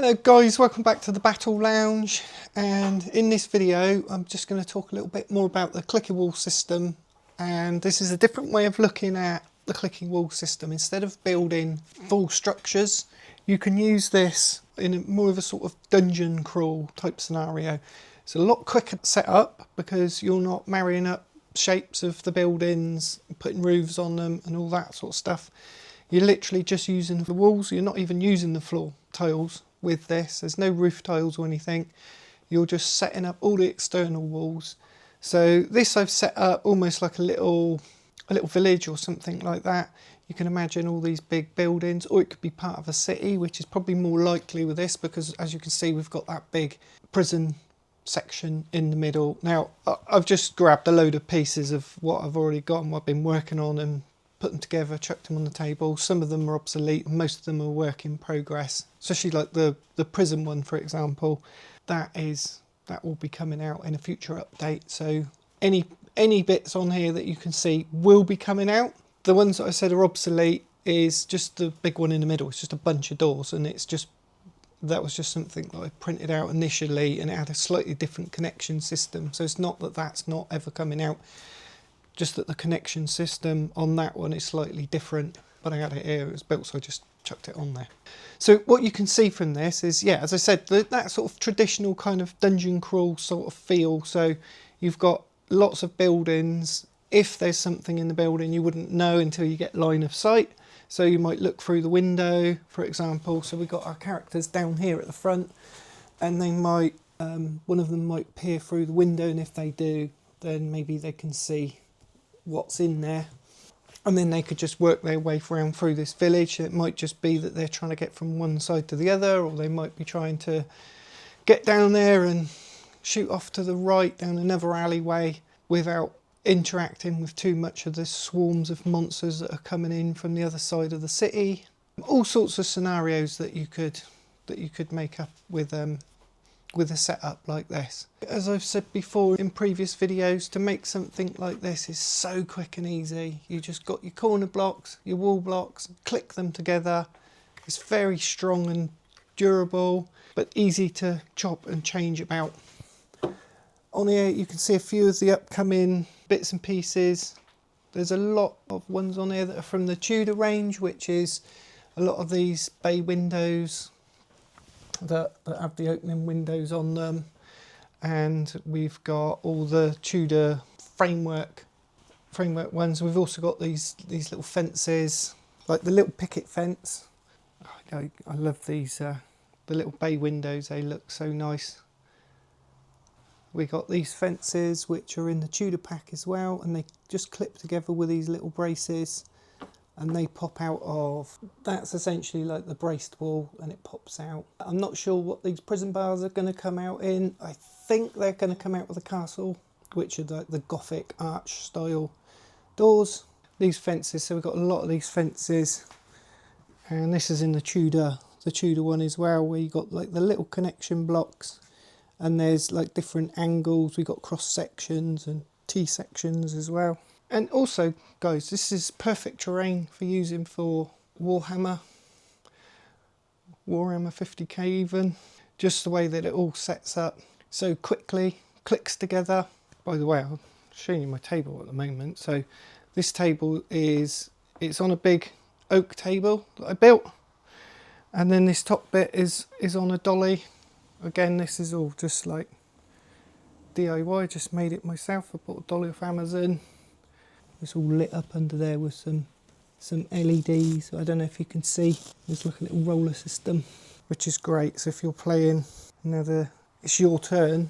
Hello guys, welcome back to the Battle Lounge, and in this video I'm just going to talk a little bit more about the ClickyWalls system. And this is a different way of looking at the ClickyWalls system. Instead of building full structures, you can use this in more of a sort of dungeon crawl type scenario. It's a lot quicker to set up because you're not marrying up shapes of the buildings, putting roofs on them and all that sort of stuff. You're literally just using the walls, you're not even using the floor tiles with this. There's no roof tiles or anything. You're just setting up all the external walls. So this I've set up almost like a little village or something like that. You can imagine all these big buildings, or it could be part of a city, which is probably more likely with this because as you can see we've got that big prison section in the middle. Now I've just grabbed a load of pieces of what I've already got and what I've been working on and put them together, chucked them on the table. Some of them are obsolete, most of them are work in progress, especially like the prison one, for example. That will be coming out in a future update. So any bits on here that you can see will be coming out. The ones that I said are obsolete is just the big one in the middle. It's just a bunch of doors, and that was just something that I printed out initially, and it had a slightly different connection system. So it's not that that's not ever coming out, just that the connection system on that one is slightly different. But I had it here, it was built, so I just chucked it on there. So what you can see from this is, yeah, as I said, that sort of traditional kind of dungeon crawl sort of feel. So you've got lots of buildings. If there's something in the building, you wouldn't know until you get line of sight. So you might look through the window, for example. So we've got our characters down here at the front, and they might, one of them might peer through the window, and if they do, then maybe they can see what's in there, and then they could just work their way around through this village. It might just be that they're trying to get from one side to the other, or they might be trying to get down there and shoot off to the right down another alleyway without interacting with too much of the swarms of monsters that are coming in from the other side of the city. All sorts of scenarios that you could make up with a setup like this. As I've said before in previous videos, to make something like this is so quick and easy. You just got your corner blocks, your wall blocks, click them together. It's very strong and durable, but easy to chop and change about. On here you can see a few of the upcoming bits and pieces. There's a lot of ones on here that are from the TUDA range, which is a lot of these bay windows that have the opening windows on them, and we've got all the TUDA framework ones. We've also got these little fences, like the little picket fence. I love these the little bay windows, they look so nice. We got these fences which are in the TUDA pack as well, and they just clip together with these little braces, and they pop out of, that's essentially like the braced wall, and it pops out. I'm not sure what these prison bars are going to come out in. I think they're going to come out with a castle, which are like the Gothic arch style doors. These fences, so we've got a lot of these fences, and this is in the TUDA one as well, where you got like the little connection blocks, and there's like different angles. We've got cross sections and T sections as well. And also, guys, this is perfect terrain for using for Warhammer 50k even. Just the way that it all sets up so quickly, clicks together. By the way, I'll show you my table at the moment. So this table it's on a big oak table that I built. And then this top bit is on a dolly. Again, this is all just like DIY, just made it myself. I bought a dolly off Amazon. It's all lit up under there with some LEDs. I don't know if you can see. There's like a little roller system, which is great. So if you're playing it's your turn,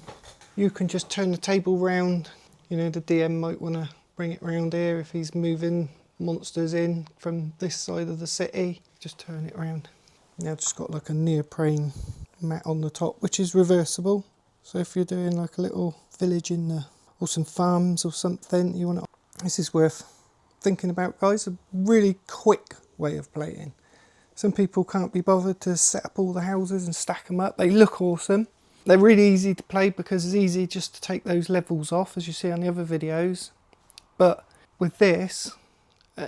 you can just turn the table round. You know, the DM might want to bring it round here if he's moving monsters in from this side of the city. Just turn it around. Now I've just got like a neoprene mat on the top, which is reversible. So if you're doing like a little village or some farms or something, you want to. This is worth thinking about, guys. A really quick way of playing. Some people can't be bothered to set up all the houses and stack them up. They look awesome. They're really easy to play because it's easy just to take those levels off, as you see on the other videos. But with this,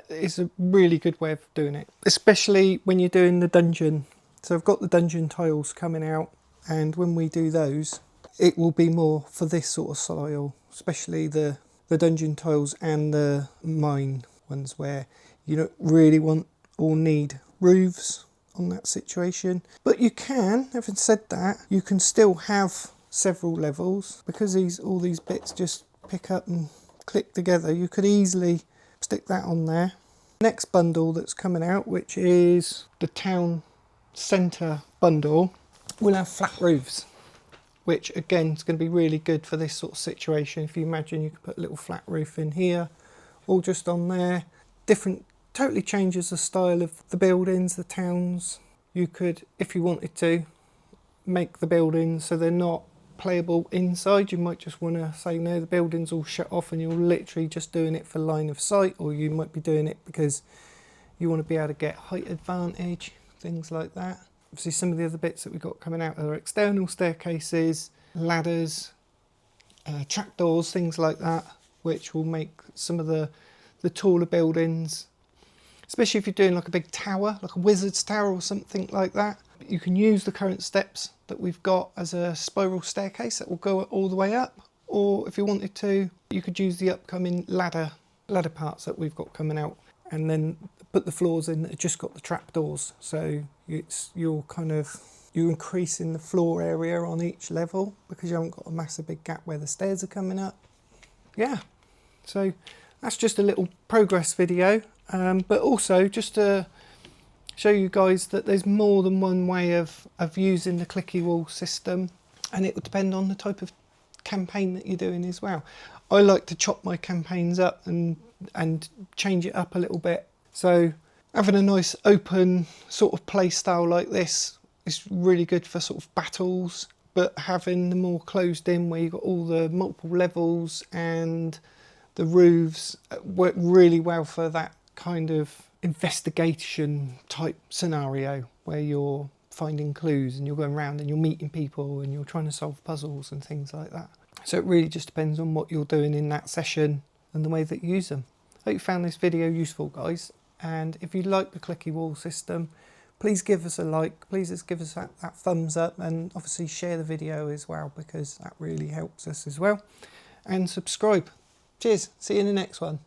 it's a really good way of doing it, especially when you're doing the dungeon So I've got the dungeon tiles coming out, and when we do those, it will be more for this sort of style, especially the dungeon tiles and the mine ones where you don't really want or need roofs on that situation. But you can, having said that, you can still have several levels because all these bits just pick up and click together. You could easily stick that on there. Next bundle that's coming out, which is the town centre bundle, will have flat roofs, which again is going to be really good for this sort of situation. If you imagine, you can put a little flat roof in here or just on there. Different, totally changes the style of the buildings, the towns. You could, if you wanted to, make the buildings so they're not playable inside. You might just want to say, no, the building's all shut off and you're literally just doing it for line of sight, or you might be doing it because you want to be able to get height advantage, things like that. Obviously some of the other bits that we've got coming out are external staircases, ladders, trapdoors, things like that, which will make some of the taller buildings, especially if you're doing like a big tower, like a wizard's tower or something like that. You can use the current steps that we've got as a spiral staircase that will go all the way up, or if you wanted to, you could use the upcoming ladder parts that we've got coming out, and then put the floors in that have just got the trapdoors. So you're increasing the floor area on each level because you haven't got a massive big gap where the stairs are coming up. Yeah, so that's just a little progress video, but also just to show you guys that there's more than one way of using the ClickyWalls system, and it would depend on the type of campaign that you're doing as well. I like to chop my campaigns up and change it up a little bit. So having a nice open sort of play style like this is really good for sort of battles, but having the more closed in where you've got all the multiple levels and the roofs work really well for that kind of investigation type scenario where you're finding clues and you're going around and you're meeting people and you're trying to solve puzzles and things like that. So it really just depends on what you're doing in that session and the way that you use them. I hope you found this video useful, guys, and if you like the ClickyWalls system, please give us a like, please just give us that thumbs up, and obviously share the video as well because that really helps us as well, and subscribe. Cheers, see you in the next one.